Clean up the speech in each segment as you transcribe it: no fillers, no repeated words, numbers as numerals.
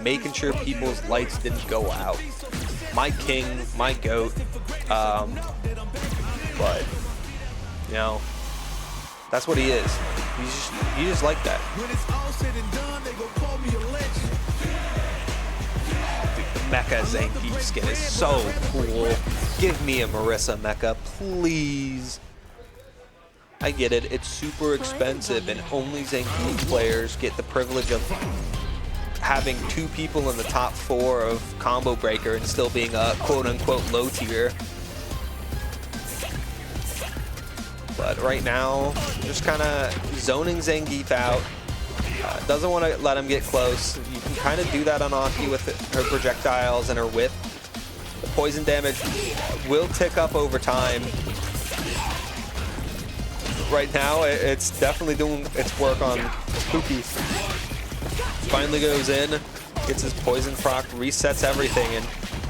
making sure people's lights didn't go out. My king, my goat. But you know, that's what he is. He's just like that. Dude, the Mecha Zangief skin is so cool. Give me a Marissa Mecha, please. I get it, it's super expensive and only Zangief players get the privilege of having 2 people in the top 4 of Combo Breaker and still being a quote-unquote low tier. But right now, just kind of zoning Zangief out. Doesn't want to let him get close. You can kind of do that on Aki with her projectiles and her whip. The poison damage will tick up over time. Right now, it's definitely doing its work on Pookie. Finally goes in, gets his poison proc, resets everything, and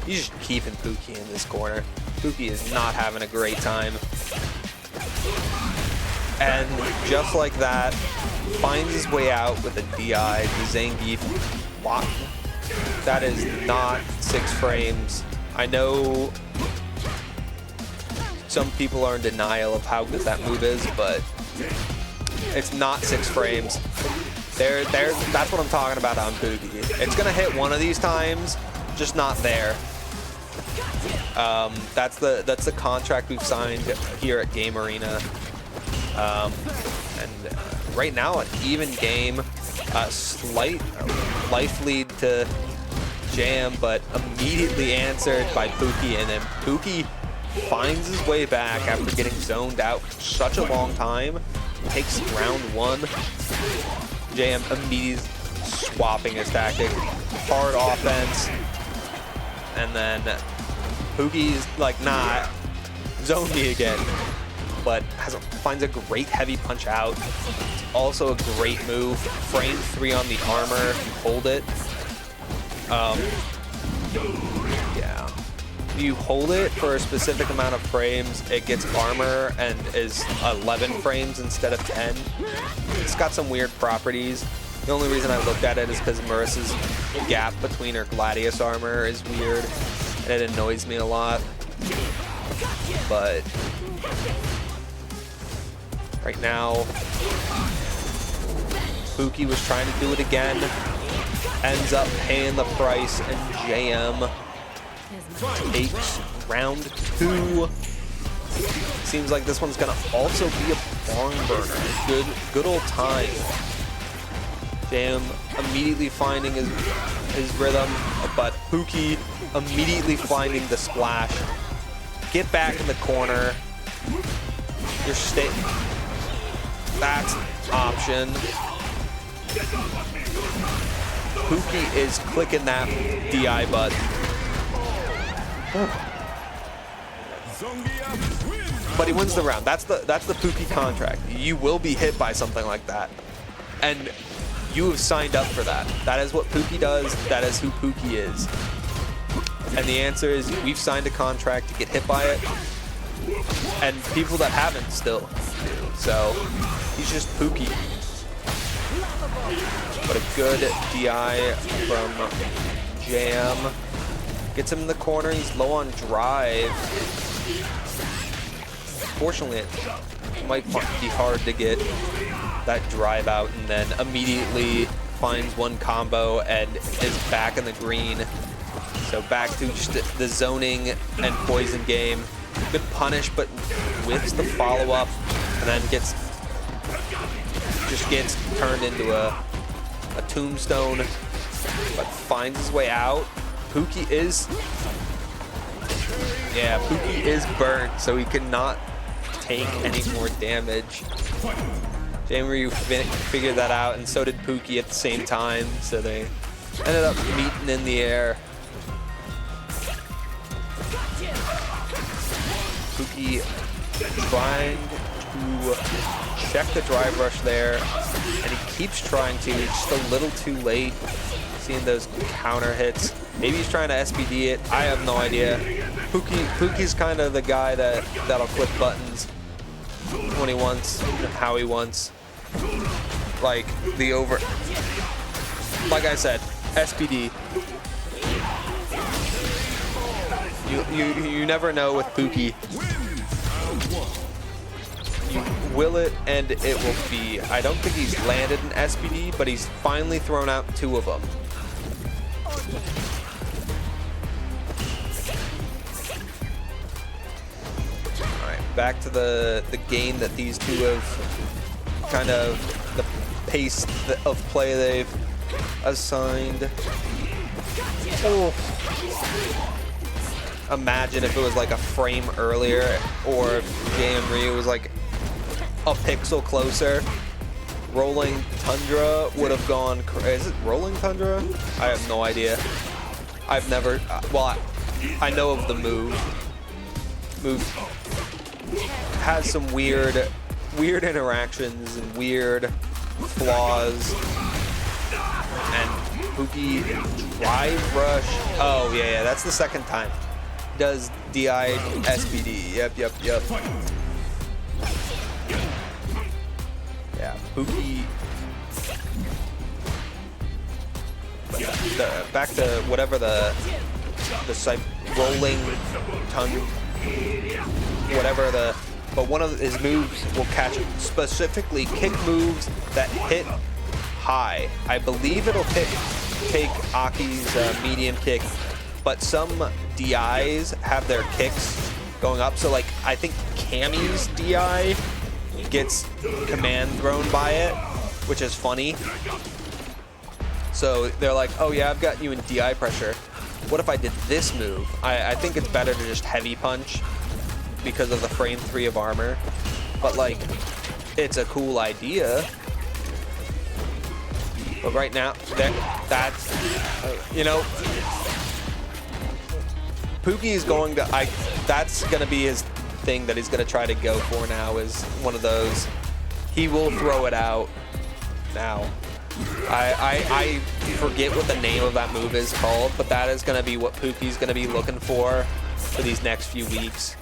he's just keeping Pookie in this corner. Pookie is not having a great time. And just like that, finds his way out with a DI to Zangief. Wow. That is not 6 frames. I know some people are in denial of how good that move is, but it's not 6 frames. That's what I'm talking about on Pookie. It's gonna hit one of these times, just not there. That's the contract we've signed here at Game Arena. Right now, an even game, slight life lead to Jam, but immediately answered by Pookie, and then Pookie finds his way back after getting zoned out for such a long time. Takes round 1. Jam immediately swapping his tactic. Hard offense. And then Pookie's like, nah, zone me again. But finds a great heavy punch out. It's also a great move. Frame 3 on the armor. Hold it. Yeah. You hold it for a specific amount of frames, it gets armor and is 11 frames instead of 10. It's got some weird properties. The only reason I looked at it is because Marissa's gap between her Gladius armor is weird, and it annoys me a lot. But right now, Pookie was trying to do it again, ends up paying the price, and JM takes round 2. Seems like this one's gonna also be a barn burner. Good old time. Jam immediately finding his rhythm, but Pookie immediately finding the splash. Get back in the corner. You're that's option. Pookie is clicking that DI button. But he wins the round. That's the Pookie contract. You will be hit by something like that, and you have signed up for that. That is what Pookie does. That is who Pookie is. And the answer is we've signed a contract to get hit by it, and people that haven't still. So he's just Pookie. But a good DI from Jam. Gets him in the corner, he's low on drive. Fortunately, it might be hard to get that drive out, and then immediately finds one combo and is back in the green. So back to just the zoning and poison game. Good punish, but whiffs the follow-up, and then gets turned into a tombstone, but finds his way out. Pookie is burnt, so he cannot take any more damage. Jmryu figured that out, and so did Pookie at the same time, so they ended up meeting in the air. Pookie trying to check the drive rush there, and he keeps trying to, just a little too late. Seeing those counter hits. Maybe he's trying to SPD it. I have no idea. Pookie's kind of the guy that'll click buttons when he wants, how he wants. Like I said, SPD. You never know with Pookie. You will it, and it will be. I don't think he's landed an SPD, but he's finally thrown out 2 of them. All right, back to the game that these two have kind of the pace of play they've assigned. Oh. Imagine if it was like a frame earlier, or if Jmryu was like a pixel closer. Rolling Tundra would have gone. Is it Rolling Tundra? I have no idea. I've never. Well, I know of the move. Move has some weird interactions and weird flaws. And Pookie drive rush. Oh yeah, that's the second time. Does DI SPD. Yep. Yeah, Pookie. Back to whatever the rolling tongue, whatever the. But one of his moves will catch specifically kick moves that hit high. I believe it'll take A.K.I's medium kick, but some DIs have their kicks going up. So like I think Cammy's DI gets command thrown by it, which is funny. So they're like, oh yeah, I've got you in DI pressure. What if I did this move? I think it's better to just heavy punch because of the frame 3 of armor. But like, it's a cool idea. But right now, that's you know, Pookie is going to. That's going to be his thing that he's going to try to go for now. Is one of those. He will throw it out now. I forget what the name of that move is called, but that is going to be what Pookie's going to be looking for these next few weeks.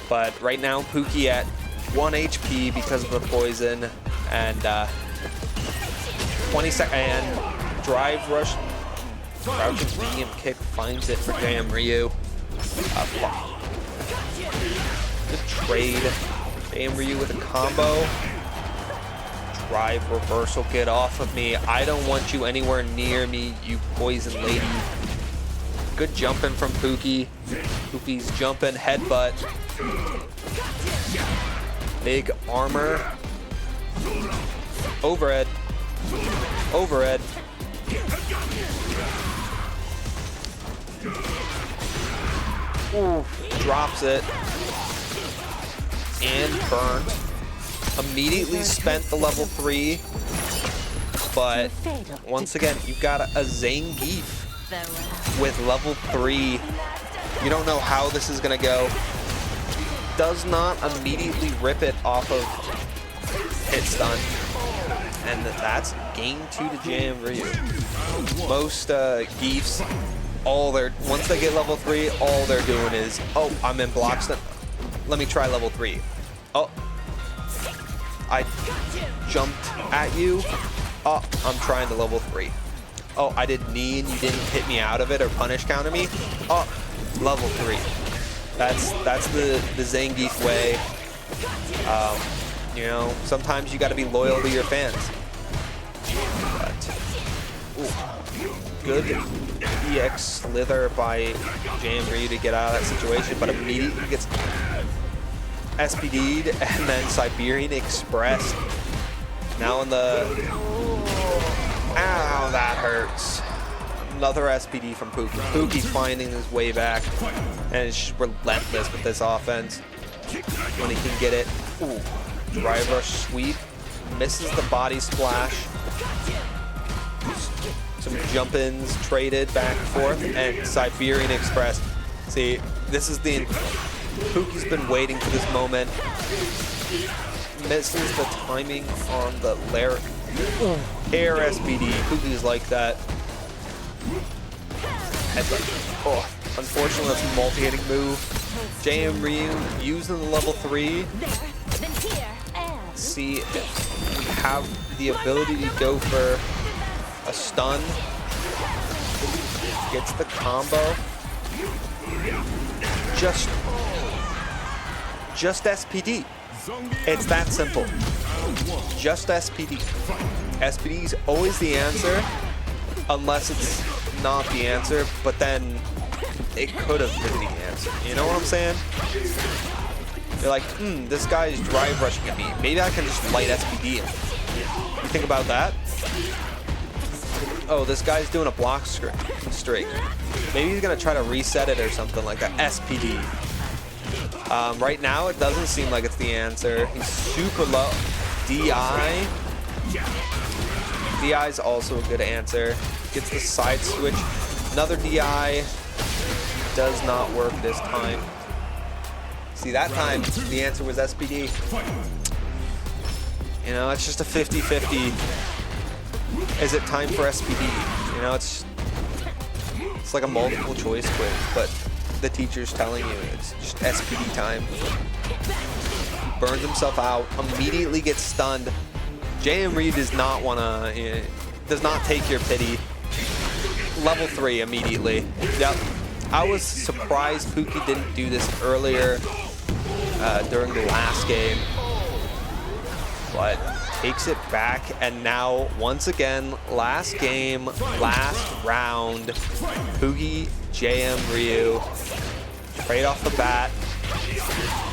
But right now, Pookie at 1 HP because of the poison, and 20 seconds, and drive rush, crouching medium kick finds it for Jmryu. Good trade. Jmryu with a combo. Drive reversal, get off of me. I don't want you anywhere near me, you poison lady. Good jumping from Pookie. Pookie's jumping, headbutt. Big armor. Overhead. Overhead. Ooh, drops it. And burnt. Immediately spent the level 3. But once again, you've got a Zangief with level 3. You don't know how this is gonna go. Does not immediately rip it off of hit stun. And that's game 2 to Jmryu. Most Geefs, once they get level 3, all they're doing is, oh, I'm in block stun. Let me try level 3. Oh, I jumped at you. Oh, I'm trying to level 3. Oh, I did knee and you didn't hit me out of it or punish counter me. Oh, level 3. That's the Zangief way. You know, sometimes you got to be loyal to your fans. But, ooh, good EX slither by Jmryu to get out of that situation, but immediately gets SPD'd, and then Siberian Express. Now in the... Ow, that hurts. Another SPD from Pookie. Pookie finding his way back, and it's just relentless with this offense when he can get it. Ooh, drive rush sweep. Misses the body splash. Some jump-ins traded back and forth, and Siberian Express. See, this is the... Pookie's been waiting for this moment. Misses the timing on the air SPD. Pookie's like that. Oh, unfortunately, that's a multi-hitting move. Jmryu using the level 3. See if we have the ability to go for a stun. gets the combo. Just SPD. It's that simple. Just SPD. SPD is always the answer, unless it's not the answer, but then it could have been the answer. You know what I'm saying? You're like, this guy's drive rushing at me. Maybe I can just light SPD him. You think about that? Oh, this guy's doing a block streak. Maybe he's gonna try to reset it or something like that. SPD. Right now, it doesn't seem like it's the answer. He's super low. DI. DI is also a good answer. Gets the side switch. Another DI. Does not work this time. See, that time, the answer was SPD. You know, it's just a 50-50. Is it time for SPD? You know, it's like a multiple choice quiz, but the teacher's telling you it's just SPD time. He burns himself out, immediately gets stunned. Jmryu does not want to, does not take your pity. Level 3 immediately. Yep. I was surprised Pookie didn't do this earlier during the last game, but takes it back, and now once again, last game, last round, Pookie Jmryu, straight off the bat,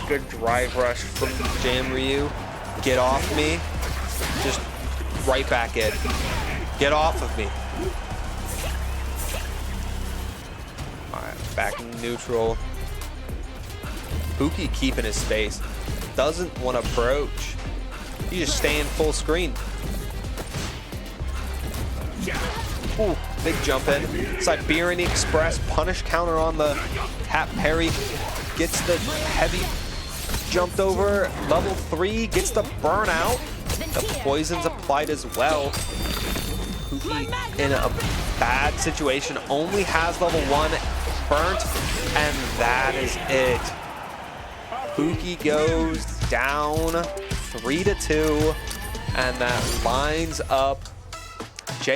good drive rush from Jmryu, get off me, just right back in, get off of me. Alright, back in neutral. Pookie keeping his space, doesn't want to approach. You just stay in full screen. Ooh, big jump in. Siberian Express, punish counter on the tap parry. Gets the heavy jumped over. Level 3, gets the burnout. The poison's applied as well. Pookie in a bad situation. Only has level 1 burnt, and that is it. Pookie goes down 3-2, and that lines up